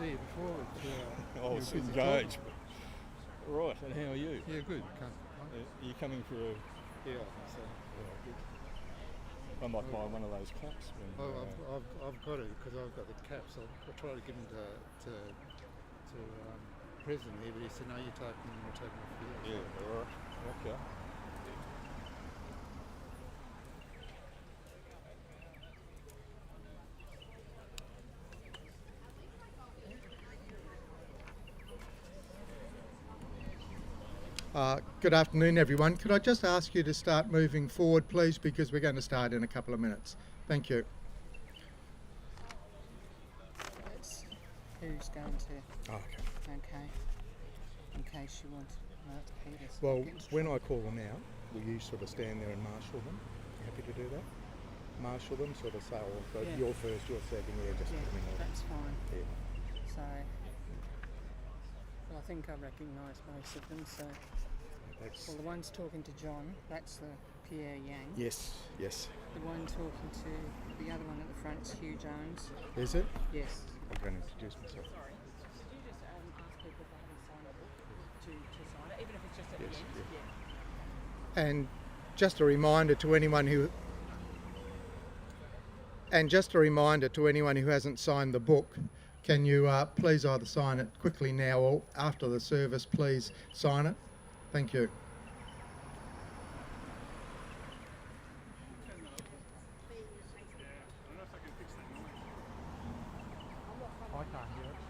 see you before. I was engaged. Right, and how are you? Yeah, good. Are you coming for a... Yeah, I think so. Yeah, good. I might buy one of those caps. I've got it because I've got the caps. I tried to give them to President here, but he said, no, you take them and we'll take them off you. Yeah, all right. Okay. Good afternoon, everyone. Could I just ask you to start moving forward, please, because we're going to start in a couple of minutes. Thank you. That's who's going to... Oh, okay. Okay. In case you want... No, that's Peter. Well, when I call them out, will you sort of stand there and marshal them? Happy to do that? Marshal them, sort of say, oh, Yeah. you're first, you're second, just Yeah, put them in order. that's fine. Yeah. So... Well, I think I recognise most of them, so... Well, the one's talking to John, that's the Pierre Yang. Yes, yes. The one talking to the other one at the front is Hugh Jones. Is it? Yes. I'm going to introduce myself. Sorry. Could you just ask people if they haven't signed a book to sign it, even if it's just at Yes, the end? yeah. And just a reminder to anyone who hasn't signed the book, can you please either sign it quickly now or after the service, please sign it. Thank you. I can't hear it.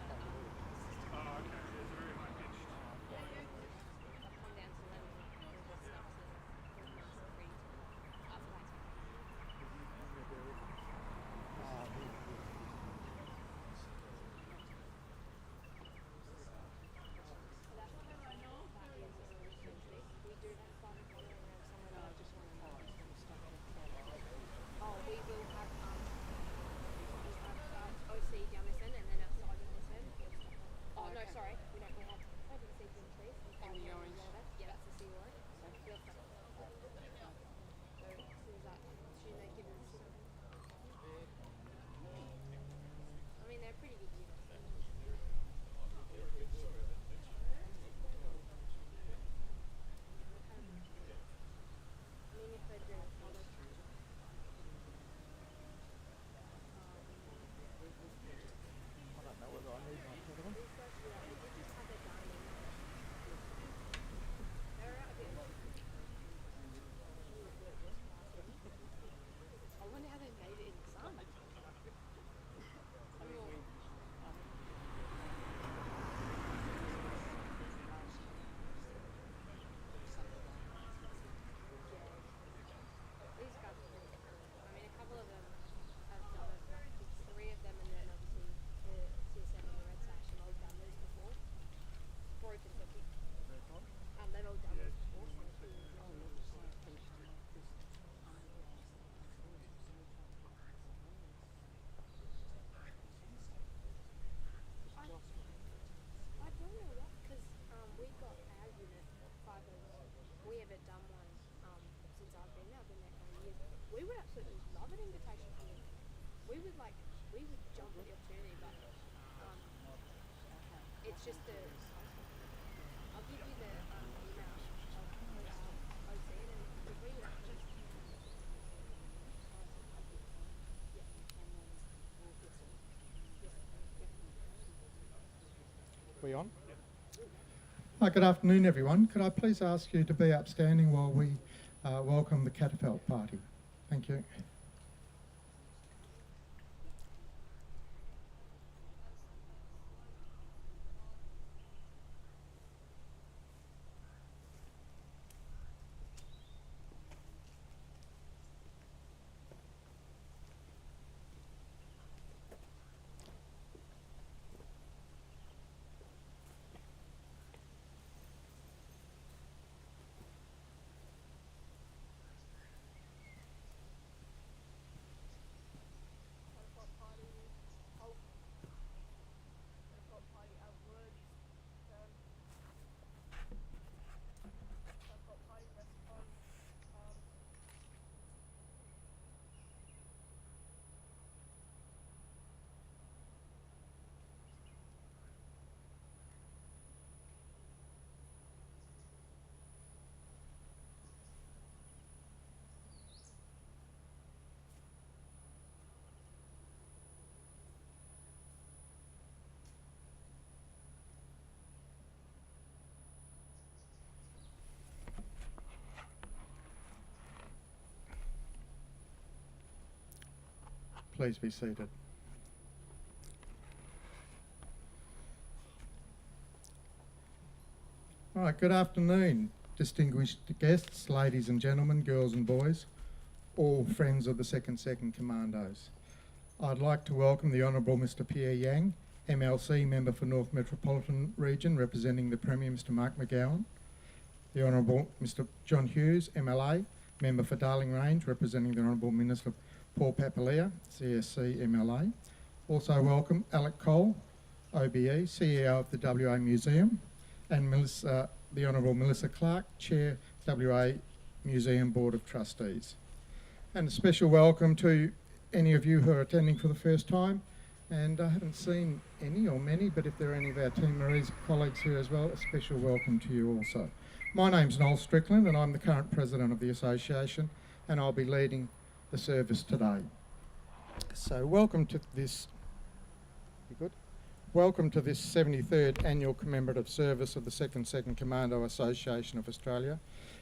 We on? Good afternoon, everyone. Could I please ask you to be upstanding while we welcome the Catapult Party? Thank you. please be seated. All right, good afternoon, distinguished guests, ladies and gentlemen, girls and boys, all friends of the 2nd Commandos. I'd like to welcome the Honourable Mr Pierre Yang, MLC Member for North Metropolitan Region, representing the Premier Mr Mark McGowan, the Honourable Mr John Hughes, MLA, Member for Darling Range, representing the Honourable Minister Paul Papalia, CSC MLA. Also welcome Alec Cole, OBE, CEO of the WA Museum, and the Honourable Melissa Clark, Chair, WA Museum Board of Trustees. And a special welcome to any of you who are attending for the first time. And I haven't seen any or many, but if there are any of our Team Marie's colleagues here as well, a special welcome to you also. My name's Noel Strickland and I'm the current President of the Association, and I'll be leading the service today. So welcome to this, Welcome to this 73rd Annual Commemorative Service of the 2nd Commando Association of Australia,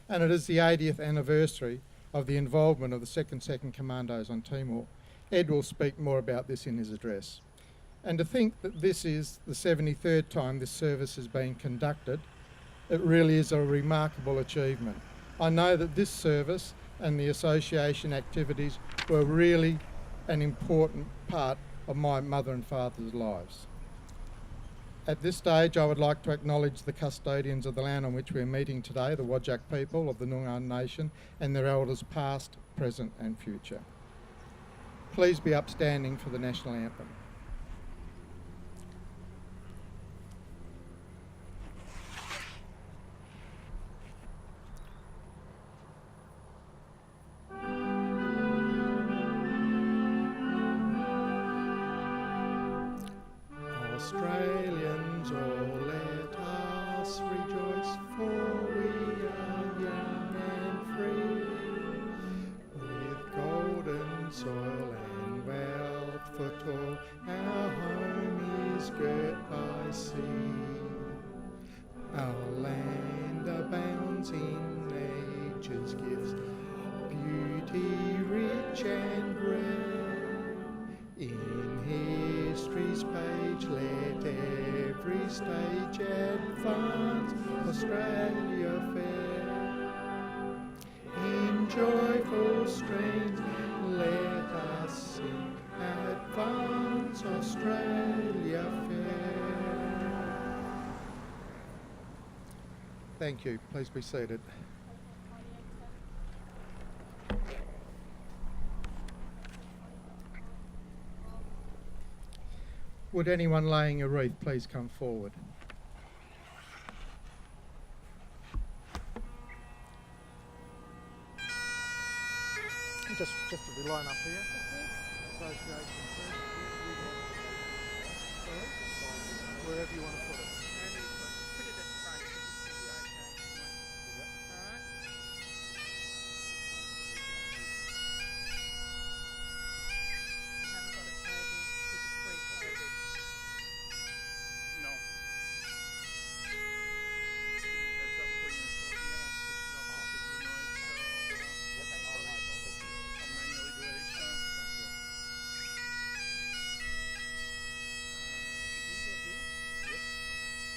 and it is the 80th anniversary of the involvement of the 2nd Commandos on Timor. Ed will speak more about this in his address. And to think that this is the 73rd time this service has been conducted, it really is a remarkable achievement. I know that this service and the association activities were really an important part of my mother and father's lives. At this stage, I would like to acknowledge the custodians of the land on which we're meeting today, the Whadjuk people of the Noongar Nation, and their elders past, present and future. Please be upstanding for the National Anthem. Australians, all let us rejoice, for we are young and free. With golden soil and wealth for all, our home is girt by sea. Our land abounds in nature's gifts, beauty rich and rare. In history's page, let every stage advance, Australia fair. In joyful strains, let us sing, advance, Australia fair. Thank you. Please be seated. Would anyone laying a wreath please come forward? Just to be line up here. Association first. Wherever you want to put it. Put it at the front. Alright. Haven't got a table. Is it pre-COVID? No. Just give me a heads up before you switch it off just because of the noise. I'll manually do it each time. Can you go here? Yes. Okay.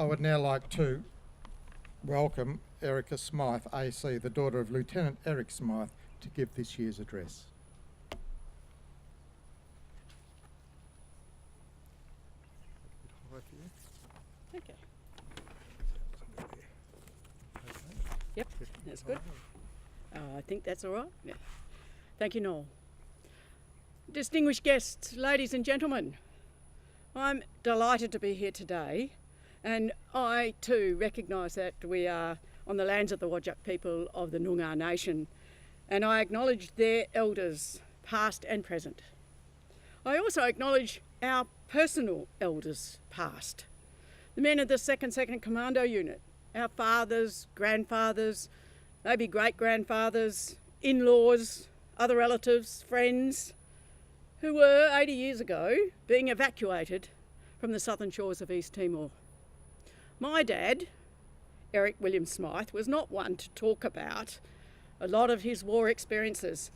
I would now like to welcome Erica Smythe, AC, the daughter of Lieutenant Eric Smythe, to give this year's address. Okay. Yep, that's good. I think that's all right. Yeah. Thank you, Noel. Distinguished guests, ladies and gentlemen, I'm delighted to be here today, and I too recognise that we are on the lands of the Whadjuk people of the Noongar Nation, and I acknowledge their elders, past and present. I also acknowledge our personal elders past, the men of the 2nd Commando unit, our fathers, grandfathers, maybe great-grandfathers, in-laws, other relatives, friends, who were 80 years ago being evacuated from the southern shores of East Timor. My dad, Eric William Smythe, was not one to talk about a lot of his war experiences,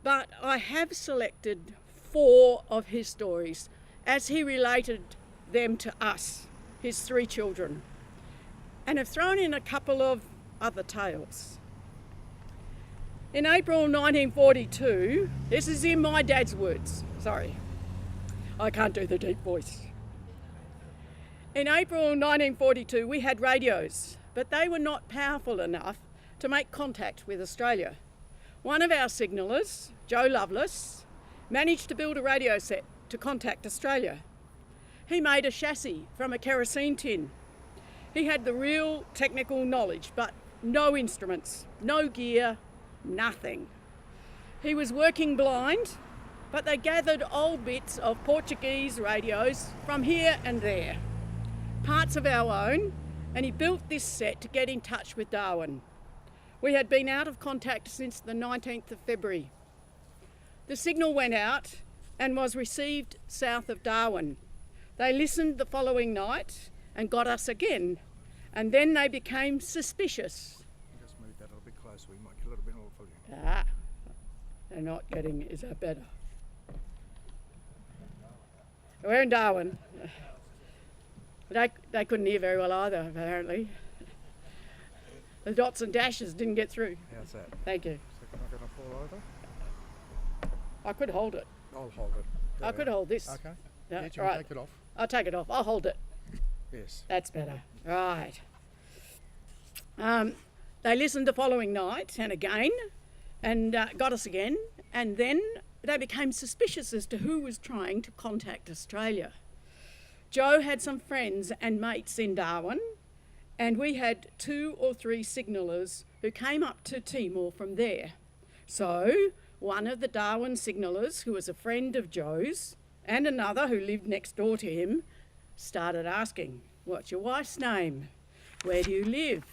but I have selected 4 of his stories as he related them to us, his 3 children, and have thrown in a couple of other tales. In April 1942, this is in my dad's words, sorry, I can't do the deep voice. In April 1942, we had radios, but they were not powerful enough to make contact with Australia. One of our signallers, Joe Lovelace, managed to build a radio set to contact Australia. He made a chassis from a kerosene tin. He had the real technical knowledge, but no instruments, no gear, nothing. He was working blind, but they gathered old bits of Portuguese radios from here and there, parts of our own, and he built this set to get in touch with Darwin. We had been out of contact since the 19th of February. The signal went out and was received south of Darwin. They listened the following night and got us again, and then they became suspicious. Just move that a little bit closer, we might get a little bit more for you. Ah, they're not getting, is that better? We're in Darwin. They couldn't hear very well either, apparently. The dots and dashes didn't get through. How's that? Thank you. So am I going to fall over? I could hold it. I'll hold it. I could hold this. Okay. Yeah, Yeah, you can right. take it off. I'll take it off. I'll hold it. Yes. That's better. Right. They listened the following night and again, and got us again, and then they became suspicious as to who was trying to contact Australia. Joe had some friends and mates in Darwin, and we had 2 or 3 signallers who came up to Timor from there. So one of the Darwin signallers, who was a friend of Joe's, and another who lived next door to him, started asking, "What's your wife's name? Where do you live?"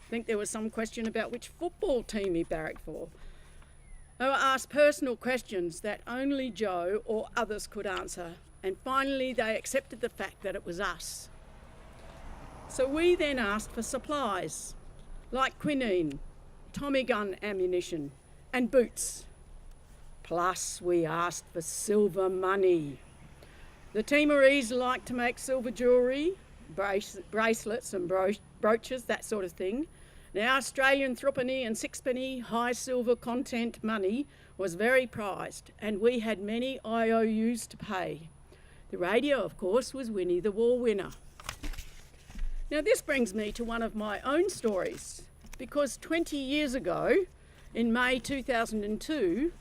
I think there was some question about which football team he barracked for. They were asked personal questions that only Joe or others could answer, and finally they accepted the fact that it was us. So we then asked for supplies, like quinine, Tommy gun ammunition, and boots. Plus we asked for silver money. The Timorese like to make silver jewellery, bracelets and brooches, that sort of thing. Now Australian threepenny and sixpenny high silver content money was very prized, and we had many IOUs to pay. The radio, of course, was Winnie the War winner. Now this brings me to one of my own stories, because 20 years ago, in May 2002,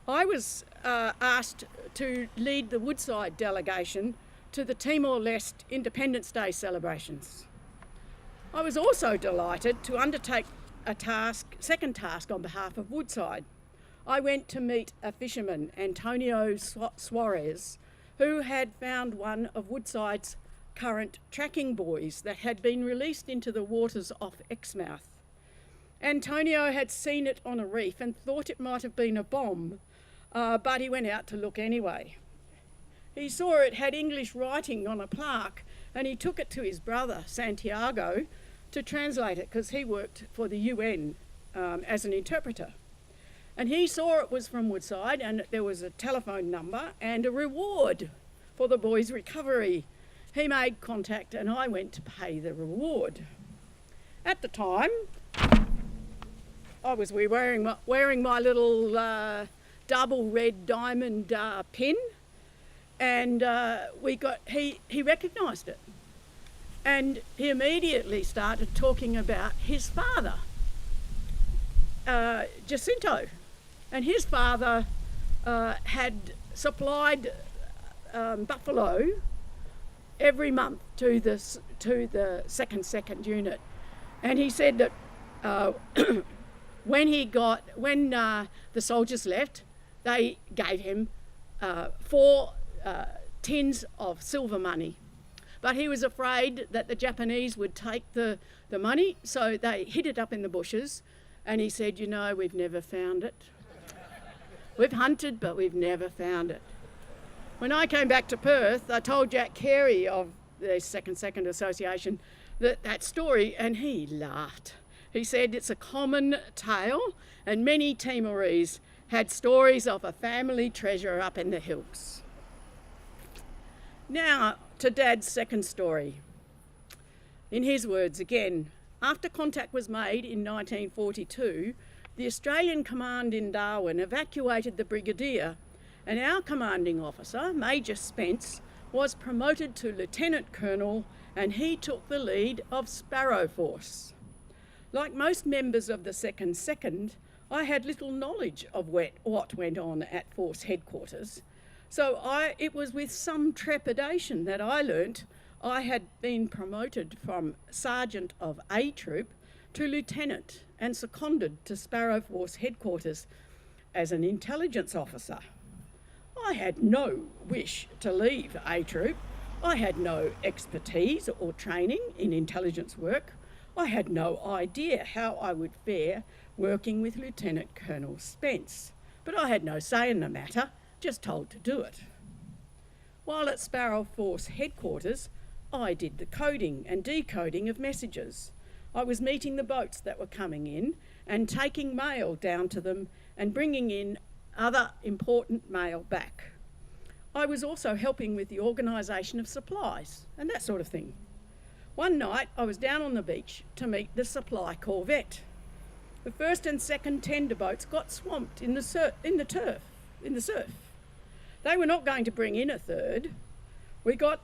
I was asked to lead the Woodside delegation to the Timor-Leste Independence Day celebrations. I was also delighted to undertake a second task on behalf of Woodside. I went to meet a fisherman, Antonio Suarez, who had found one of Woodside's current tracking buoys that had been released into the waters off Exmouth. Antonio had seen it on a reef and thought it might have been a bomb, but he went out to look anyway. He saw it had English writing on a plaque, and he took it to his brother, Santiago, to translate it, because he worked for the UN as an interpreter. And he saw it was from Woodside, and there was a telephone number and a reward for the boy's recovery. he made contact and I went to pay the reward. At the time, I was wearing my little double red diamond pin, and he recognised it, and he immediately started talking about his father, Jacinto, and his father had supplied buffalo every month to the second unit, and he said that when the soldiers left, they gave him 4 tins of silver money, but he was afraid that the Japanese would take the money, so they hid it up in the bushes, and he said, you know, we've never found it. We've hunted, but we've never found it. When I came back to Perth, I told Jack Carey of the Second Association that story, and he laughed. He said it's a common tale, and many Timorese had stories of a family treasure up in the hills. Now to Dad's second story. In his words again, after contact was made in 1942, the Australian command in Darwin evacuated the brigadier, and our commanding officer, Major Spence, was promoted to Lieutenant Colonel, and he took the lead of Sparrow Force. Like most members of the Second, I had little knowledge of what went on at Force Headquarters, so it was with some trepidation that I learnt I had been promoted from Sergeant of A Troop to Lieutenant and seconded to Sparrow Force Headquarters as an intelligence officer. I had no wish to leave A Troop. I had no expertise or training in intelligence work. I had no idea how I would fare working with Lieutenant Colonel Spence, but I had no say in the matter, just told to do it. While at Sparrow Force Headquarters, I did the coding and decoding of messages. I was meeting the boats that were coming in and taking mail down to them and bringing in other important mail back. I was also helping with the organisation of supplies and that sort of thing. One night I was down on the beach to meet the supply corvette. The first and second tender boats got swamped in the surf. They were not going to bring in a third. We got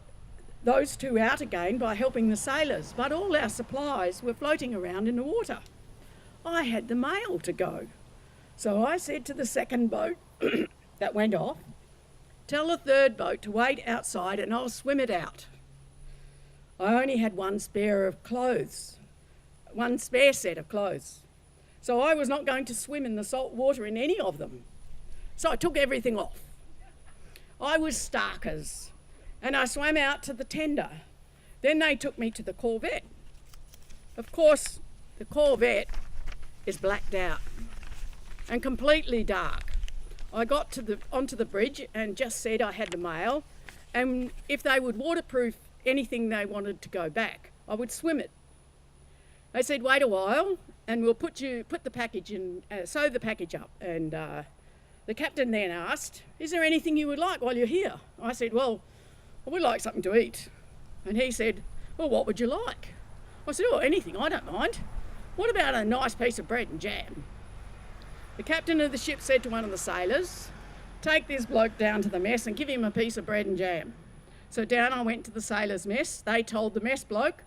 those 2 out again by helping the sailors, but all our supplies were floating around in the water. I had the mail to go. So I said to the second boat that went off, tell the third boat to wait outside and I'll swim it out. I only had one spare set of clothes. So I was not going to swim in the salt water in any of them. So I took everything off. I was starkers, and I swam out to the tender. Then they took me to the corvette. Of course, the corvette is blacked out and completely dark. I got onto the bridge and just said I had the mail, and if they would waterproof anything they wanted to go back, I would swim it. They said, wait a while and we'll put the package in, sew the package up. And the captain then asked, is there anything you would like while you're here? I said, well, I would like something to eat. And he said, well, what would you like? I said, oh, anything, I don't mind. What about a nice piece of bread and jam? The captain of the ship said to one of the sailors, take this bloke down to the mess and give him a piece of bread and jam. So down I went to the sailors' mess. They told the mess bloke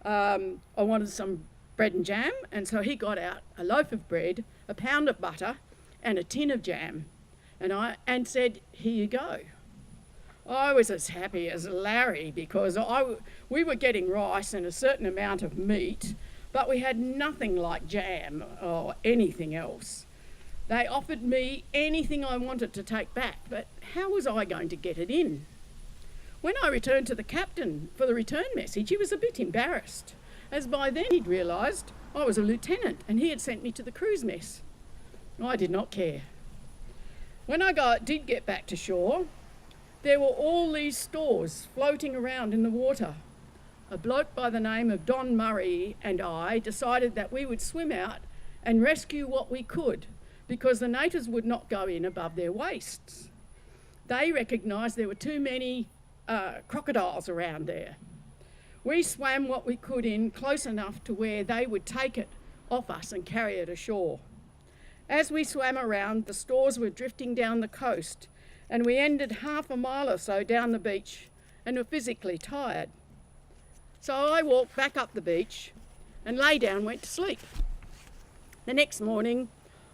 I wanted some bread and jam, and so he got out a loaf of bread, a pound of butter and a tin of jam, and said, here you go. I was as happy as Larry because we were getting rice and a certain amount of meat, but we had nothing like jam or anything else. They offered me anything I wanted to take back, but how was I going to get it in? When I returned to the captain for the return message, he was a bit embarrassed, as by then he'd realised I was a lieutenant and he had sent me to the cruise mess. I did not care. When I did get back to shore, there were all these stores floating around in the water. A bloke by the name of Don Murray and I decided that we would swim out and rescue what we could, because the natives would not go in above their waists. They recognised there were too many crocodiles around there. We swam what we could in close enough to where they would take it off us and carry it ashore. As we swam around, the stores were drifting down the coast, and we ended half a mile or so down the beach and were physically tired. So I walked back up the beach and lay down and went to sleep. The next morning,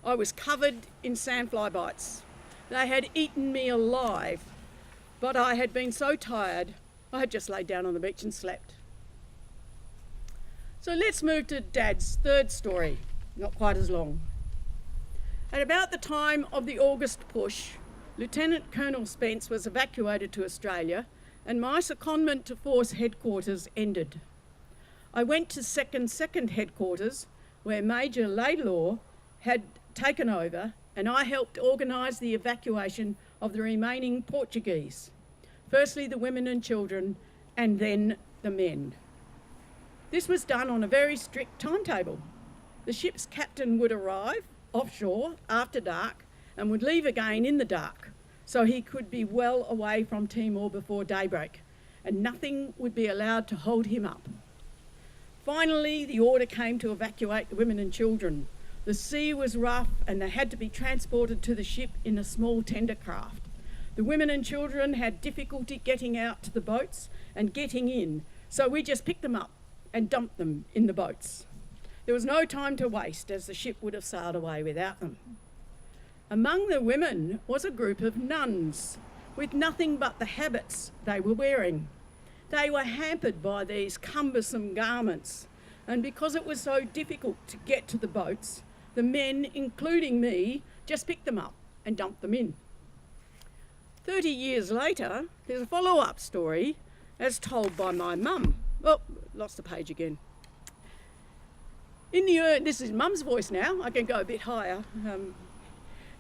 I was covered in sandfly bites. They had eaten me alive, but I had been so tired, I had just laid down on the beach and slept. So let's move to Dad's third story, not quite as long. At about the time of the August push, Lieutenant Colonel Spence was evacuated to Australia and my secondment to Force Headquarters ended. I went to Second Headquarters where Major Laidlaw had taken over, and I helped organise the evacuation of the remaining Portuguese. Firstly the women and children, and then the men. This was done on a very strict timetable. The ship's captain would arrive offshore after dark and would leave again in the dark, so he could be well away from Timor before daybreak, and nothing would be allowed to hold him up. Finally, the order came to evacuate the women and children. The sea was rough and they had to be transported to the ship in a small tender craft. The women and children had difficulty getting out to the boats and getting in, so we just picked them up and dumped them in the boats. There was no time to waste, as the ship would have sailed away without them. Among the women was a group of nuns with nothing but the habits they were wearing. They were hampered by these cumbersome garments, and because it was so difficult to get to the boats, the men, including me, just picked them up and dumped them in. 30 years later, there's a follow-up story as told by my mum. Oh, lost the page again. This is Mum's voice now, I can go a bit higher.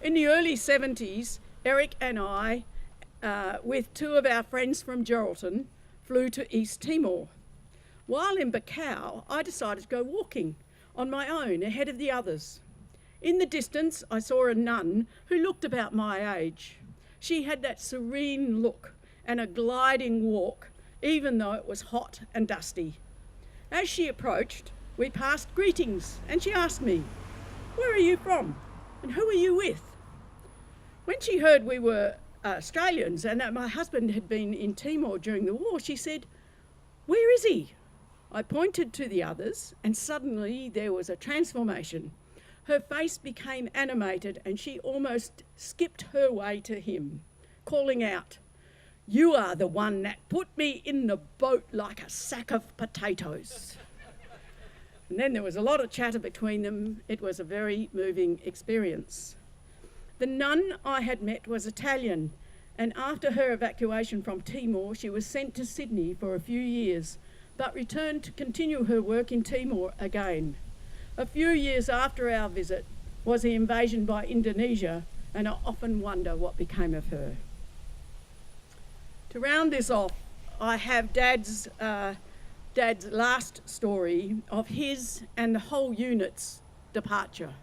In the early 70s, Eric and I, with two of our friends from Geraldton, flew to East Timor. While in Bacau, I decided to go walking on my own ahead of the others. In the distance, I saw a nun who looked about my age. She had that serene look and a gliding walk, even though it was hot and dusty. As she approached, we passed greetings, and she asked me, "Where are you from, and who are you with?" When she heard we were Australians and that my husband had been in Timor during the war, she said, "Where is he?" I pointed to the others, and suddenly there was a transformation. Her face became animated and she almost skipped her way to him, calling out, "You are the one that put me in the boat like a sack of potatoes." And then there was a lot of chatter between them. It was a very moving experience. The nun I had met was Italian, and after her evacuation from Timor, she was sent to Sydney for a few years, but returned to continue her work in Timor again. A few years after our visit was the invasion by Indonesia, and I often wonder what became of her. To round this off, I have Dad's last story of his and the whole unit's departure.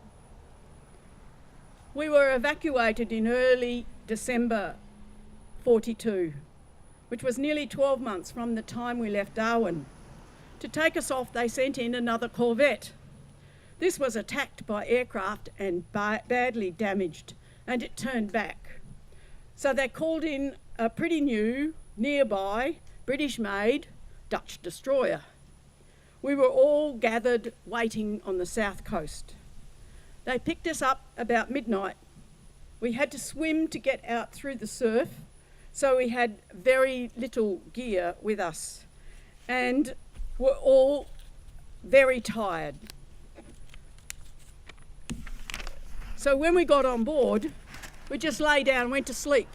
We were evacuated in early December 42, which was nearly 12 months from the time we left Darwin. To take us off, they sent in another corvette. This was attacked by aircraft and badly damaged, and it turned back. So they called in a pretty new, nearby, British-made Dutch destroyer. We were all gathered waiting on the south coast. They picked us up about midnight. We had to swim to get out through the surf, so we had very little gear with us and were all very tired. So when we got on board, we just lay down and went to sleep.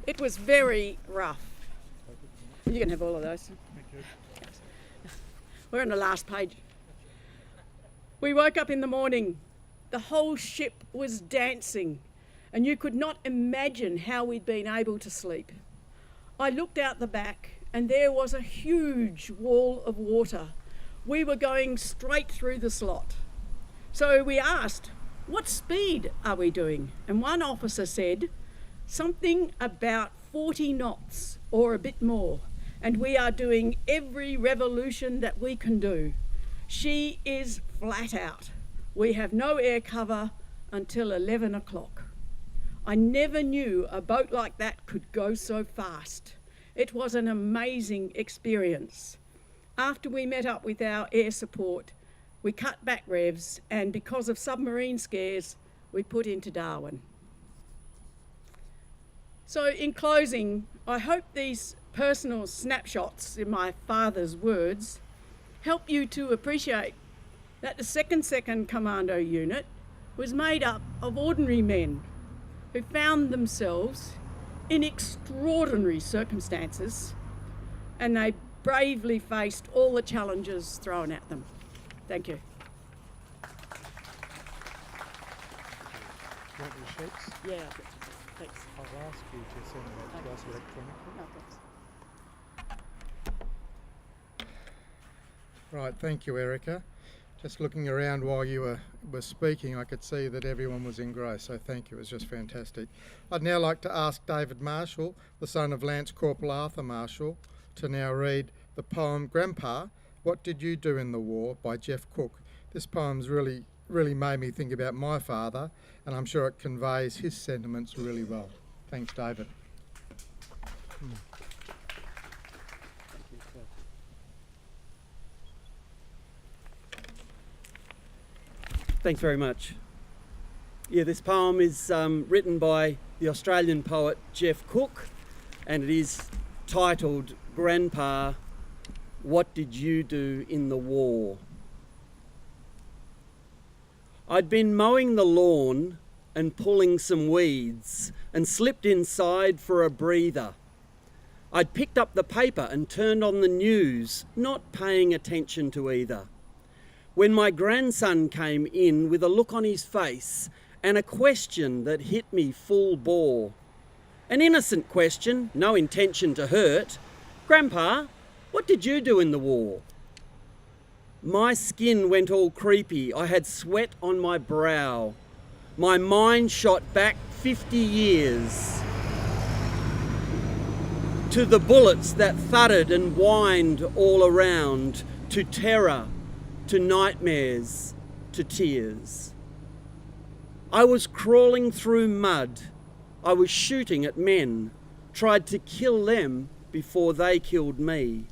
It was very rough. You can have all of those. We're on the last page. We woke up in the morning. The whole ship was dancing, and you could not imagine how we'd been able to sleep. I looked out the back, and there was a huge wall of water. We were going straight through the slot. So we asked, "What speed are we doing?" And one officer said, "Something about 40 knots or a bit more, and we are doing every revolution that we can do. She is flat out. We have no air cover until 11 o'clock. I never knew a boat like that could go so fast. It was an amazing experience. After we met up with our air support, we cut back revs, and because of submarine scares, we put into Darwin. So in closing, I hope these personal snapshots, in my father's words, help you to appreciate that the 2nd Commando unit was made up of ordinary men who found themselves in extraordinary circumstances, and they bravely faced all the challenges thrown at them. Thank you. Want your sheets? Yeah, thanks. I'll ask you to send that to us electronically. No, thanks. Right, thank you, Erica. Just looking around while you were speaking, I could see that everyone was engrossed, so thank you, it was just fantastic. I'd now like to ask David Marshall, the son of Lance Corporal Arthur Marshall, to now read the poem Grandpa, What Did You Do in the War by Jeff Cook. This poem's really made me think about my father, and I'm sure it conveys his sentiments really well. Thanks, David. Thanks very much. Yeah, this poem is written by the Australian poet Jeff Cook, and it is titled Grandpa, What Did You Do in the War? I'd been mowing the lawn and pulling some weeds and slipped inside for a breather. I'd picked up the paper and turned on the news, not paying attention to either, when my grandson came in with a look on his face and a question that hit me full bore. An innocent question, no intention to hurt. Grandpa, what did you do in the war? My skin went all creepy. I had sweat on my brow. My mind shot back 50 years to the bullets that thudded and whined all around, to terror, to nightmares, to tears. I was crawling through mud. I was shooting at men, tried to kill them before they killed me.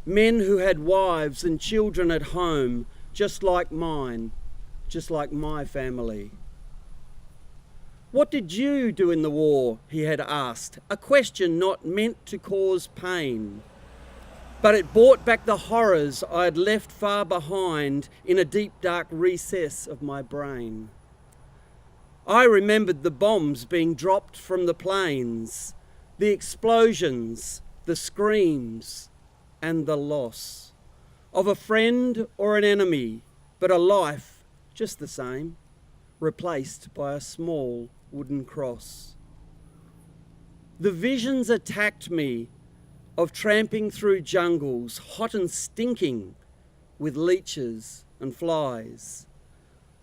Men who had wives and children at home, just like mine, just like my family. What did you do in the war? He had asked, a question not meant to cause pain. But it brought back the horrors I had left far behind in a deep, dark recess of my brain. I remembered the bombs being dropped from the planes, the explosions, the screams, and the loss of a friend or an enemy, but a life just the same, replaced by a small wooden cross. The visions attacked me of tramping through jungles, hot and stinking with leeches and flies,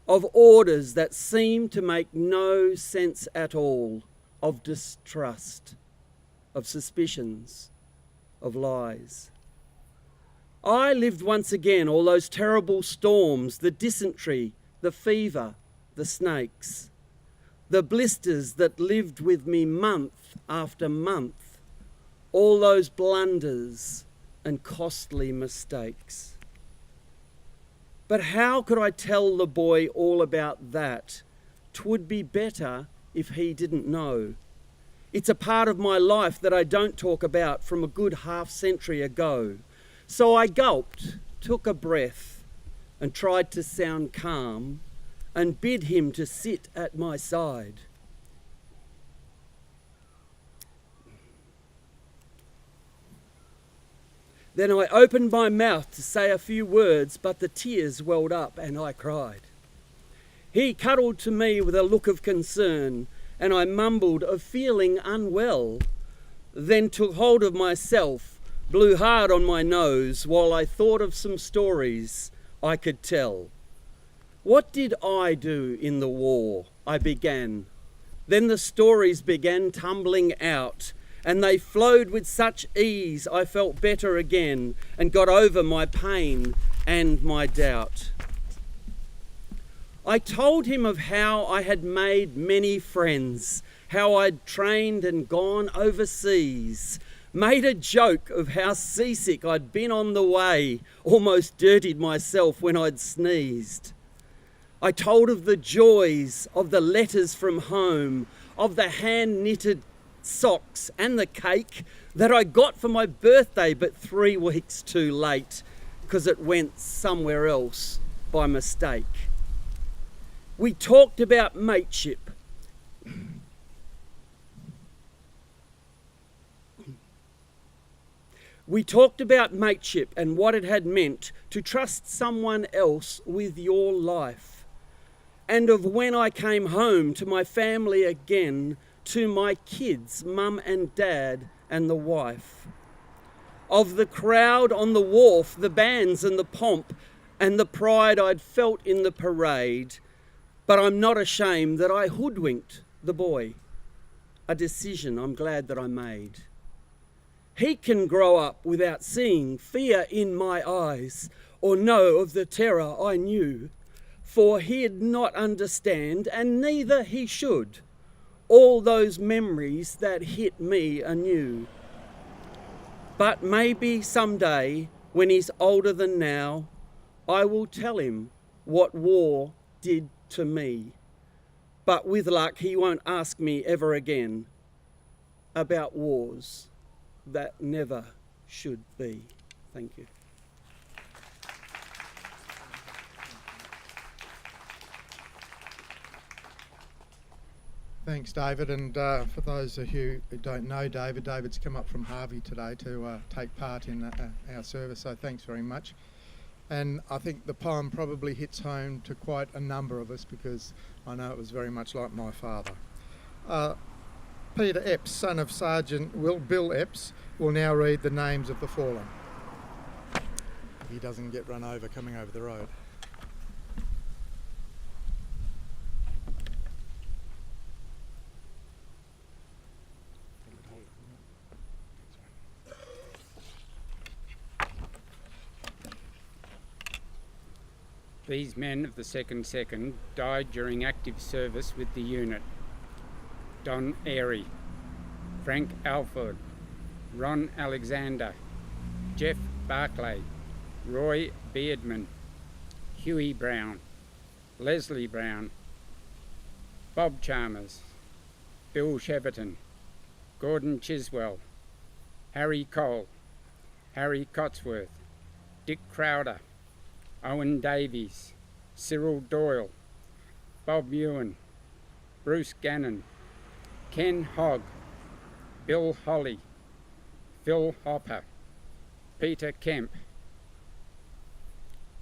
of orders that seemed to make no sense at all, of distrust, of suspicions, of lies. I lived once again all those terrible storms, the dysentery, the fever, the snakes, the blisters that lived with me month after month, all those blunders and costly mistakes. But how could I tell the boy all about that? 'Twould be better if he didn't know. It's a part of my life that I don't talk about from a good half-century ago. So I gulped, took a breath, and tried to sound calm and bid him to sit at my side. Then I opened my mouth to say a few words, but the tears welled up and I cried. He cuddled to me with a look of concern, and I mumbled of feeling unwell, then took hold of myself, blew hard on my nose while I thought of some stories I could tell. What did I do in the war? I began, Then the stories began tumbling out, and they flowed with such ease I felt better again and got over my pain and my doubt. I told him of how I had made many friends, how I'd trained and gone overseas, made a joke of how seasick I'd been on the way, almost dirtied myself when I'd sneezed. I told of the joys of the letters from home, of the hand-knitted socks and the cake that I got for my birthday but 3 weeks too late because it went somewhere else by mistake. We talked about mateship. We talked about mateship and what it had meant to trust someone else with your life, and of when I came home to my family again, to my kids, mum and dad and the wife. Of the crowd on the wharf, the bands and the pomp and the pride I'd felt in the parade, but I'm not ashamed that I hoodwinked the boy, a decision I'm glad that I made. He can grow up without seeing fear in my eyes or know of the terror I knew, for he'd not understand, and neither he should, all those memories that hit me anew. But maybe someday, when he's older than now, I will tell him what war did to me. But with luck, he won't ask me ever again about wars that never should be. Thank you. Thanks, David. And for those of you who don't know David, David's come up from Harvey today to take part in our service, so thanks very much. And I think the poem probably hits home to quite a number of us because I know it was very much like my father. Peter Epps, son of Sergeant Bill Epps, will now read the names of the fallen. He doesn't get run over coming over the road. These men of the 2nd died during active service with the unit. Don Airy, Frank Alford, Ron Alexander, Jeff Barclay, Roy Beardman, Huey Brown, Leslie Brown, Bob Chalmers, Bill Cheverton, Gordon Chiswell, Harry Cole, Harry Cotsworth, Dick Crowder, Owen Davies, Cyril Doyle, Bob Ewan, Bruce Gannon, Ken Hogg, Bill Holly, Phil Hopper, Peter Kemp,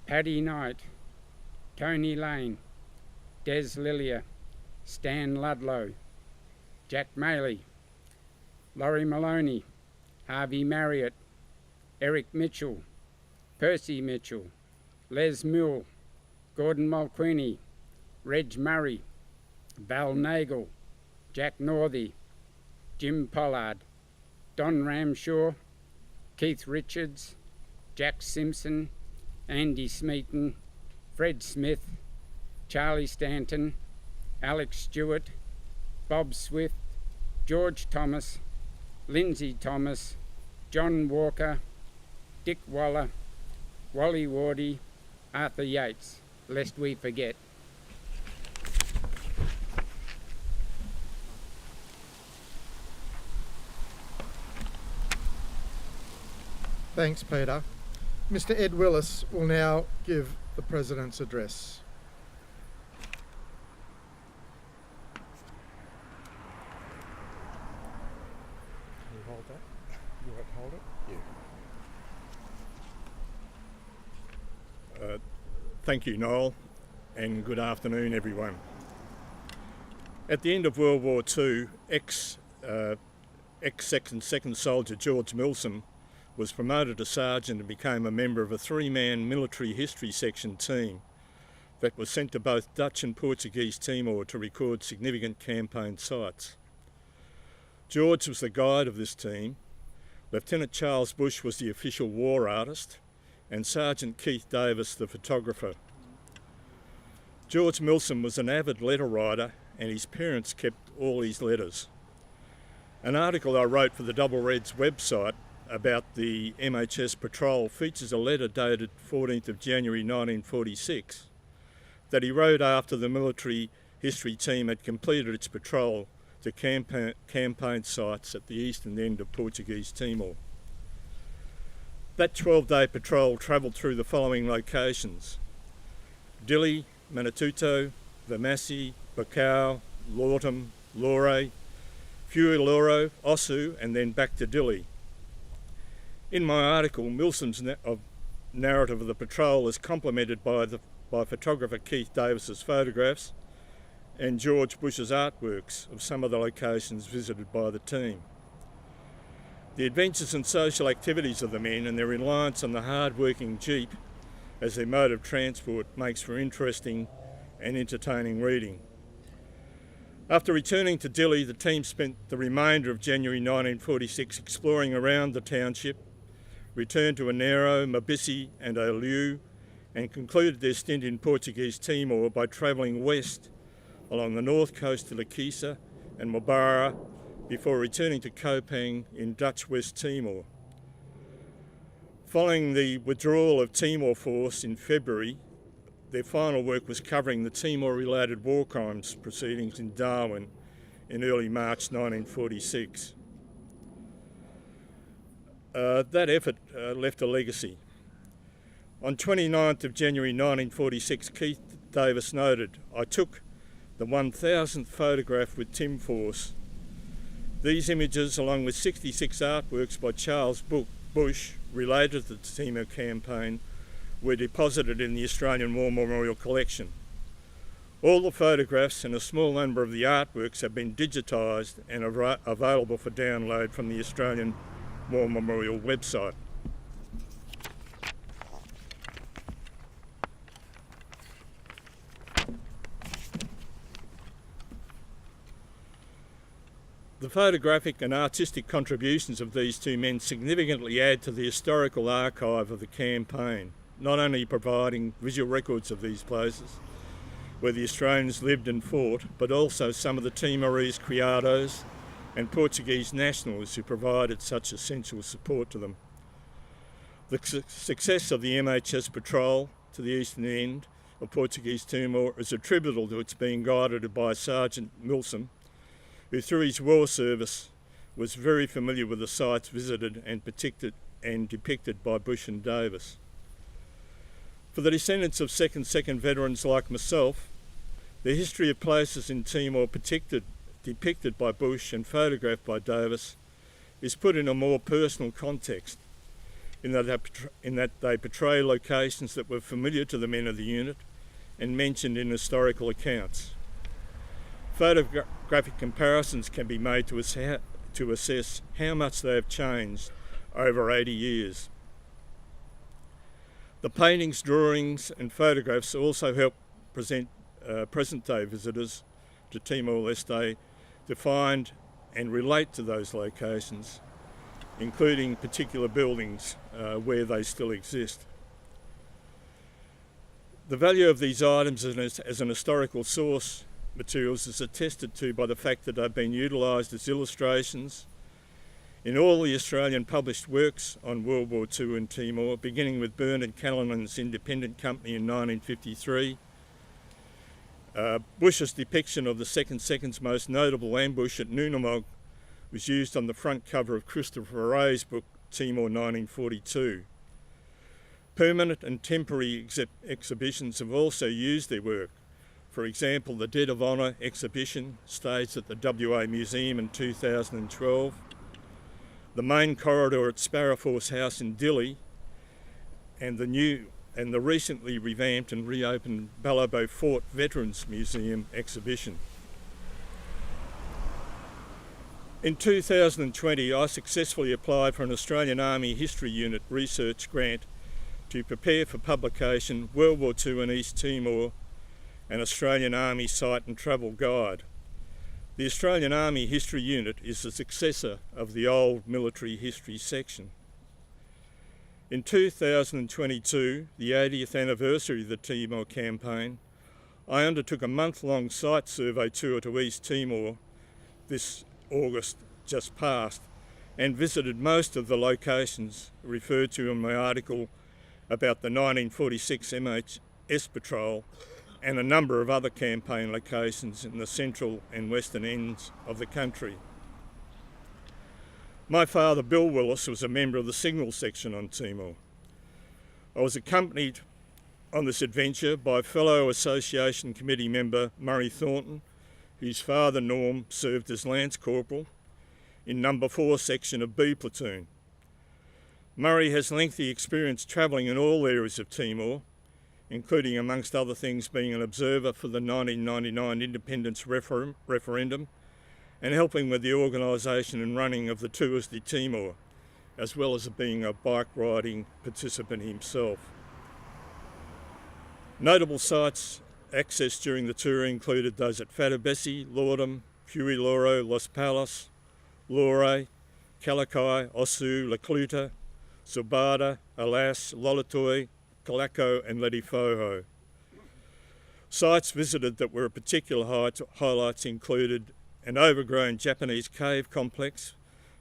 Paddy Knight, Tony Lane, Des Lillier, Stan Ludlow, Jack Maley, Laurie Maloney, Harvey Marriott, Eric Mitchell, Percy Mitchell, Les Mull, Gordon Mulqueeny, Reg Murray, Val Nagel, Jack Northey, Jim Pollard, Don Ramshaw, Keith Richards, Jack Simpson, Andy Smeaton, Fred Smith, Charlie Stanton, Alex Stewart, Bob Swift, George Thomas, Lindsay Thomas, John Walker, Dick Waller, Wally Wardy, Arthur Yates, lest we forget. Thanks, Peter. Mr. Ed Willis will now give the President's address. Can you hold that? You want to hold it? Yeah. Thank you, Noel, and good afternoon, everyone. At the end of World War II, ex-second soldier George Milsom was promoted to sergeant and became a member of a 3-man military history section team. that was sent to both Dutch and Portuguese Timor to record significant campaign sites. George was the guide of this team, Lieutenant Charles Bush was the official war artist, and Sergeant Keith Davis the photographer. George Milsom was an avid letter writer, and his parents kept all his letters. An article I wrote for the Double Reds website about the MHS patrol features a letter dated 14th of January 1946 that he wrote after the military history team had completed its patrol to campaign sites at the eastern end of Portuguese Timor. That 12-day patrol travelled through the following locations: Dili, Manatuto, Vamasi, Bacau, Lortum, Lore, Fuiloro, Osu, and then back to Dili. In my article, Milsom's narrative of the patrol is complemented by photographer Keith Davis's photographs and George Bush's artworks of some of the locations visited by the team. The adventures and social activities of the men and their reliance on the hard-working Jeep as their mode of transport makes for interesting and entertaining reading. After returning to Dili, the team spent the remainder of January 1946 exploring around the township, returned to Anero, Mabisi and Oliu, and concluded their stint in Portuguese Timor by travelling west along the north coast to Lakisa and Mobara before returning to Kopang in Dutch West Timor. Following the withdrawal of Timor Force in February, their final work was covering the Timor-related war crimes proceedings in Darwin in early March 1946. That effort left a legacy. On 29th of January 1946, Keith Davis noted, "I took the 1000th photograph with Tim Force. These images, along with 66 artworks by Charles Bush related to the Timor campaign, were deposited in the Australian War Memorial Collection. All the photographs and a small number of the artworks have been digitised and are available for download from the Australian War Memorial website." The photographic and artistic contributions of these two men significantly add to the historical archive of the campaign, not only providing visual records of these places where the Australians lived and fought, but also some of the Timorese criados and Portuguese nationals who provided such essential support to them. The success of the MHS patrol to the eastern end of Portuguese Timor is attributable to its being guided by Sergeant Milsom, who through his war service was very familiar with the sites visited and depicted by Bush and Davis. For the descendants of 2nd veterans like myself, the history of places in Timor depicted by Bush and photographed by Davis is put in a more personal context, in that they portray locations that were familiar to the men of the unit and mentioned in historical accounts. Photographic comparisons can be made to assess how much they have changed over 80 years. The paintings, drawings and photographs also help present present-day visitors to Timor-Leste to find and relate to those locations, including particular buildings where they still exist. The value of these items as an historical source materials is attested to by the fact that they've been utilised as illustrations in all the Australian published works on World War II in Timor, beginning with Bernard Callanan's Independent Company in 1953, Bush's depiction of the 2nd's most notable ambush at Nunamog was used on the front cover of Christopher Ray's book Timor 1942. Permanent and temporary exhibitions have also used their work. For example, the Dead of Honour exhibition staged at the WA Museum in 2012, the main corridor at Sparrowforce House in Dili, and the recently revamped and reopened Ballabo Fort Veterans Museum exhibition. In 2020, I successfully applied for an Australian Army History Unit research grant to prepare for publication World War II in East Timor an Australian Army site and travel guide. The Australian Army History Unit is the successor of the old military history section. In 2022, the 80th anniversary of the Timor campaign, I undertook a month-long site survey tour to East Timor this August just past and visited most of the locations referred to in my article about the 1946 MHS patrol and a number of other campaign locations in the central and western ends of the country. My father, Bill Willis, was a member of the Signal section on Timor. I was accompanied on this adventure by fellow Association Committee member Murray Thornton, whose father, Norm, served as Lance Corporal in number 4 section of B Platoon. Murray has lengthy experience travelling in all areas of Timor, including, amongst other things, being an observer for the 1999 independence referendum and helping with the organisation and running of the Tours de Timor, as well as being a bike riding participant himself. Notable sites accessed during the tour included those at Fatabesi, Lordum, Huey Loro, Los Palos, Lore, Calakai, Osu, La Cluta, Subada, Alas, Lolotoi, Calaco and Ledifoho. Sites visited that were particular highlights included an overgrown Japanese cave complex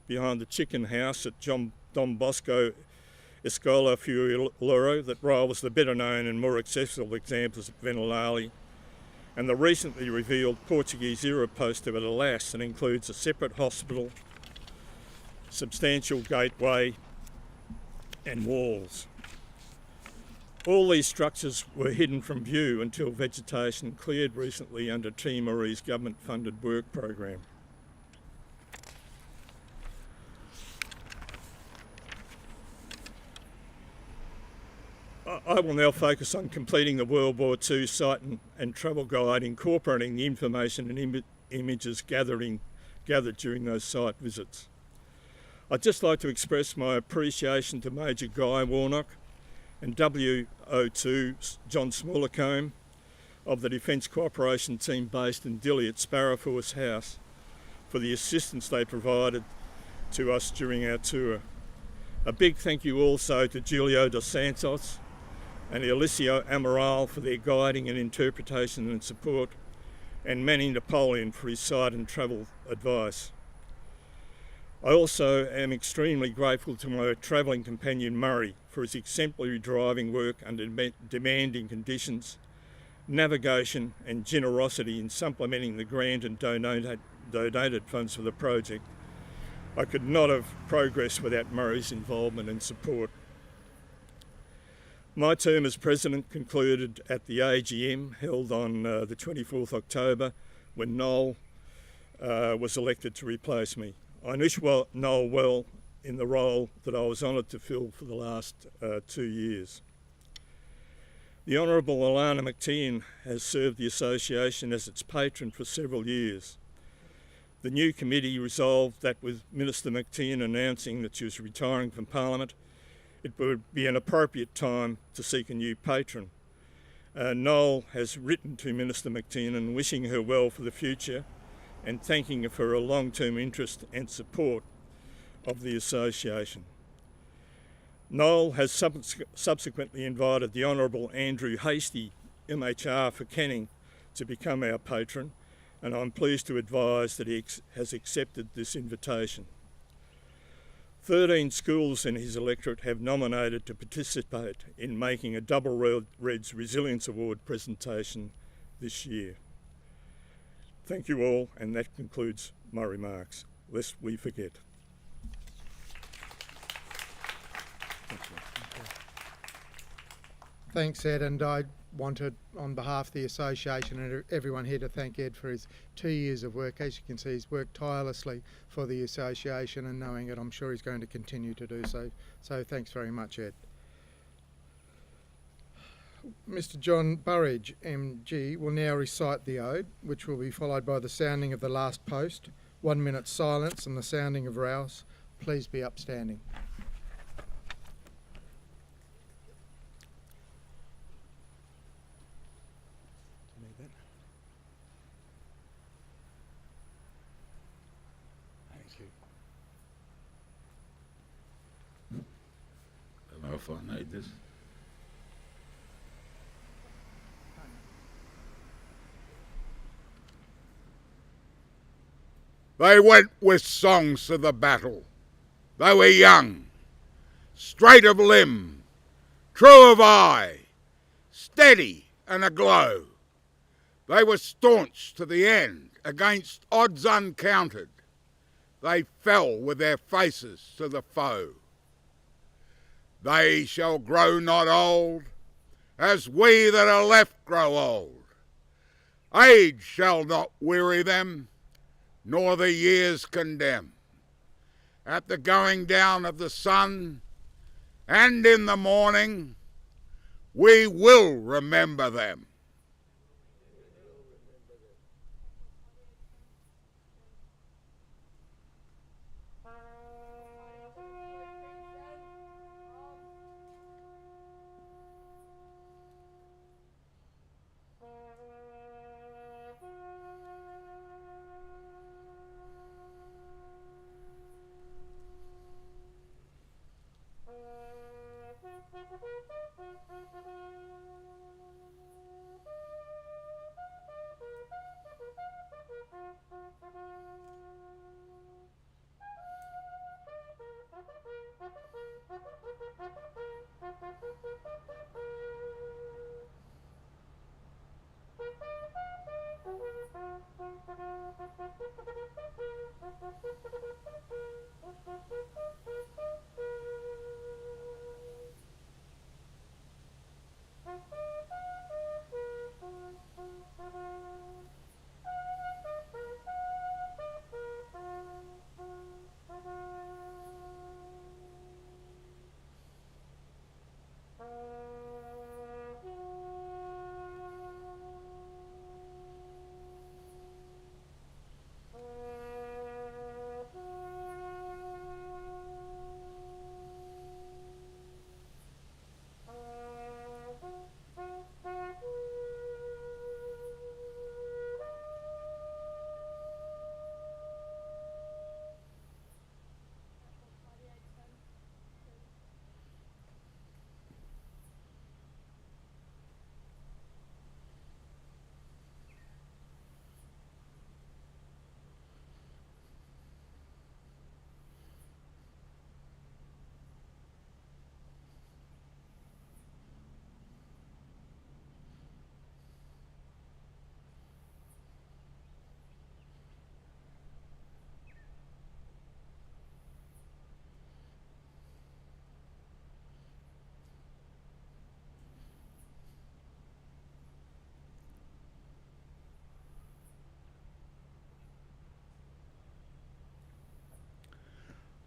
behind the chicken house at Don Bosco Escola Huey Loro that rivals the better known and more accessible examples of Venolali, and the recently revealed Portuguese era poster at Alas that includes a separate hospital, substantial gateway and walls. All these structures were hidden from view until vegetation cleared recently under Timorese government-funded work program. I will now focus on completing the World War II site and travel guide, incorporating the information and images gathered during those site visits. I'd just like to express my appreciation to Major Guy Warnock and WO2 John Smallacombe of the Defence Cooperation Team based in Dili at Sparrowforce House for the assistance they provided to us during our tour. A big thank you also to Julio dos Santos and Eliseo Amaral for their guiding and interpretation and support, and Manny Napoleon for his site and travel advice. I also am extremely grateful to my travelling companion Murray for his exemplary driving work under demanding conditions, navigation and generosity in supplementing the grant and donated funds for the project. I could not have progressed without Murray's involvement and support. My term as President concluded at the AGM held on the 24th October when Noel was elected to replace me. I knew Noel well in the role that I was honoured to fill for the last 2 years. The Honourable Alana McTean has served the Association as its patron for several years. The new committee resolved that with Minister McTean announcing that she was retiring from Parliament, it would be an appropriate time to seek a new patron. Noel has written to Minister McTean and wishing her well for the future and thanking her for her long-term interest and support of the Association. Noel has subsequently invited the Honourable Andrew Hastie, MHR for Canning, to become our patron, and I'm pleased to advise that he has accepted this invitation. 13 schools in his electorate have nominated to participate in making a Double Reds Resilience Award presentation this year. Thank you all, and that concludes my remarks, lest we forget. Thanks, Ed, and I wanted, on behalf of the Association and everyone here, to thank Ed for his 2 years of work. As you can see, he's worked tirelessly for the Association, and knowing it, I'm sure he's going to continue to do so. So thanks very much, Ed. Mr. John Burridge, MG, will now recite the ode, which will be followed by the sounding of the last post, 1 minute silence and the sounding of rouse. Please be upstanding. if I need this. They went with songs to the battle. They were young, straight of limb, true of eye, steady and aglow. They were staunch to the end, against odds uncounted. They fell with their faces to the foe. They shall grow not old, as we that are left grow old. Age shall not weary them, nor the years condemn. At the going down of the sun, and in the morning, we will remember them.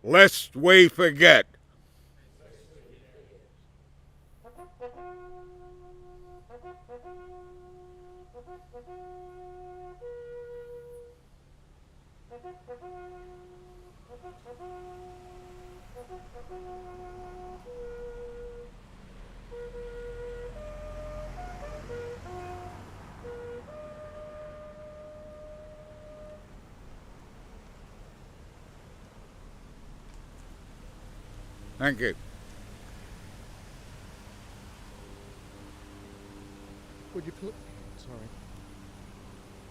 Lest we forget. Thank you. Would you sorry.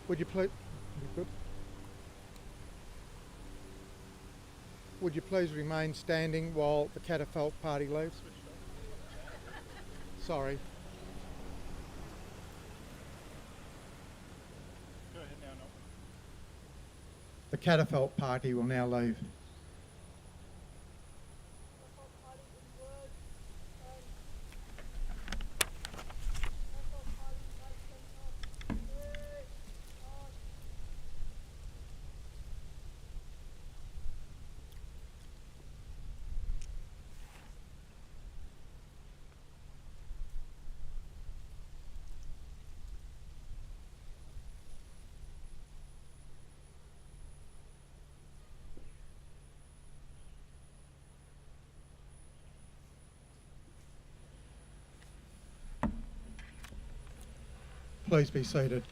Would you please? Good. Would you please remain standing while the catafalque party leaves? Sorry. Go ahead now, Noel. The catafalque party will now leave. Please be seated.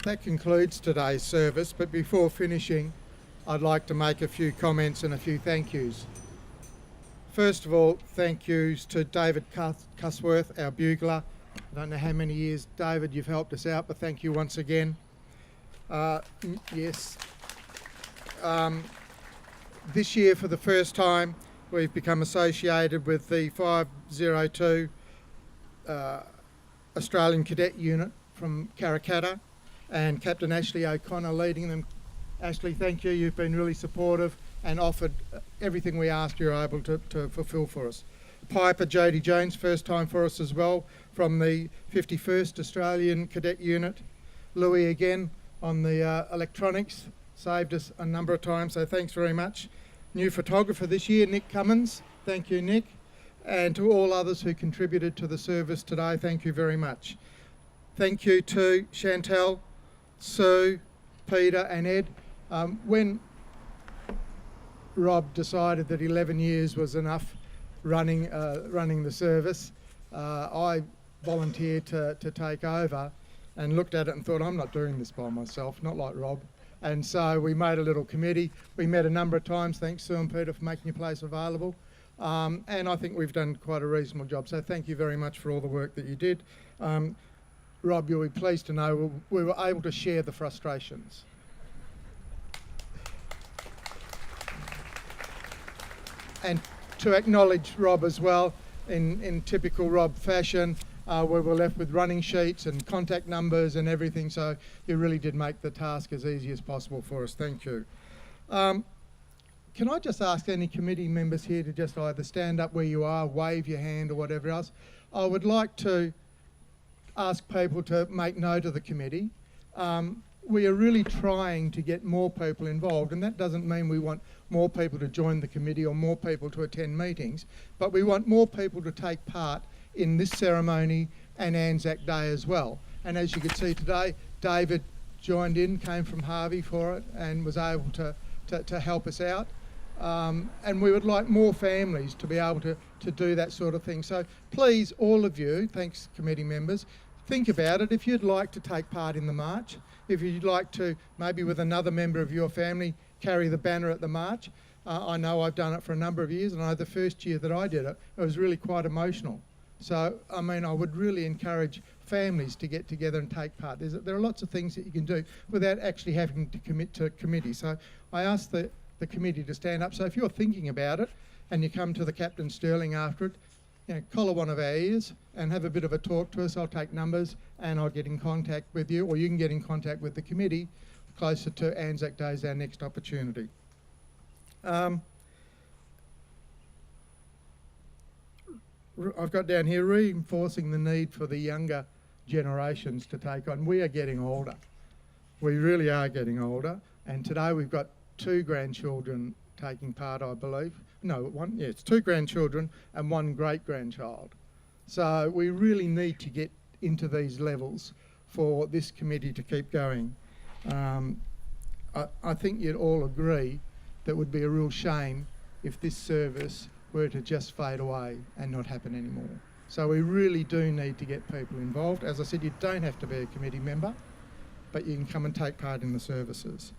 That concludes today's service, but before finishing, I'd like to make a few comments and a few thank yous. First of all, thank yous to David Cusworth, our bugler. I don't know how many years, David, you've helped us out, but thank you once again. Yes. This year, for the first time, we've become associated with the 502 Australian Cadet Unit from Karrakatta, and Captain Ashley O'Connor leading them. Ashley, thank you. You've been really supportive and offered everything we asked you're able to fulfil for us. Piper Jodie Jones, first time for us as well, from the 51st Australian Cadet Unit. Louis again on the electronics, saved us a number of times, so thanks very much. New photographer this year, Nick Cummins. Thank you, Nick. And to all others who contributed to the service today, thank you very much. Thank you to Chantel, Sue, Peter and Ed. When Rob decided that 11 years was enough running the service, I volunteered to take over and looked at it and thought, I'm not doing this by myself, not like Rob. And so we made a little committee. We met a number of times. Thanks, Sue and Peter, for making your place available. And I think we've done quite a reasonable job. So thank you very much for all the work that you did. Rob, you'll be pleased to know we were able to share the frustrations. And to acknowledge Rob as well, in typical Rob fashion, we were left with running sheets and contact numbers and everything, so you really did make the task as easy as possible for us. Thank you. Can I just ask any committee members here to just either stand up where you are, wave your hand or whatever else? I would like to ask people to make note of the committee. We are really trying to get more people involved, and that doesn't mean we want more people to join the committee or more people to attend meetings, but we want more people to take part in this ceremony and Anzac Day as well. And as you can see today, David joined in, came from Harvey for it and was able to help us out. And we would like more families to be able to do that sort of thing. So please, all of you, thanks committee members, think about it. If you'd like to take part in the march, if you'd like to, maybe with another member of your family, carry the banner at the march. I know I've done it for a number of years, and I know the first year that I did it, it was really quite emotional. So, I mean, I would really encourage families to get together and take part. There are lots of things that you can do without actually having to commit to a committee. So I ask the committee to stand up. So if you're thinking about it and you come to the Captain Sterling after it, you know, collar one of our ears and have a bit of a talk to us. I'll take numbers and I'll get in contact with you, or you can get in contact with the committee closer to Anzac Day is our next opportunity. I've got down here reinforcing the need for the younger generations to take on. We are getting older. We really are getting older. And today we've got 2 grandchildren taking part, I believe. No, it's 2 grandchildren and 1 great-grandchild. So we really need to get into these levels for this committee to keep going. I think you'd all agree that it would be a real shame if this service were to just fade away and not happen anymore. So we really do need to get people involved. As I said, you don't have to be a committee member, but you can come and take part in the services.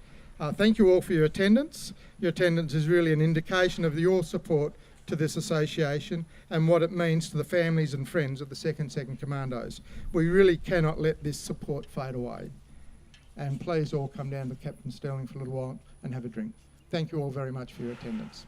Thank you all for your attendance. Your attendance is really an indication of your support to this association and what it means to the families and friends of the 2nd Commandos. We really cannot let this support fade away. And please all come down to Captain Sterling for a little while and have a drink. Thank you all very much for your attendance.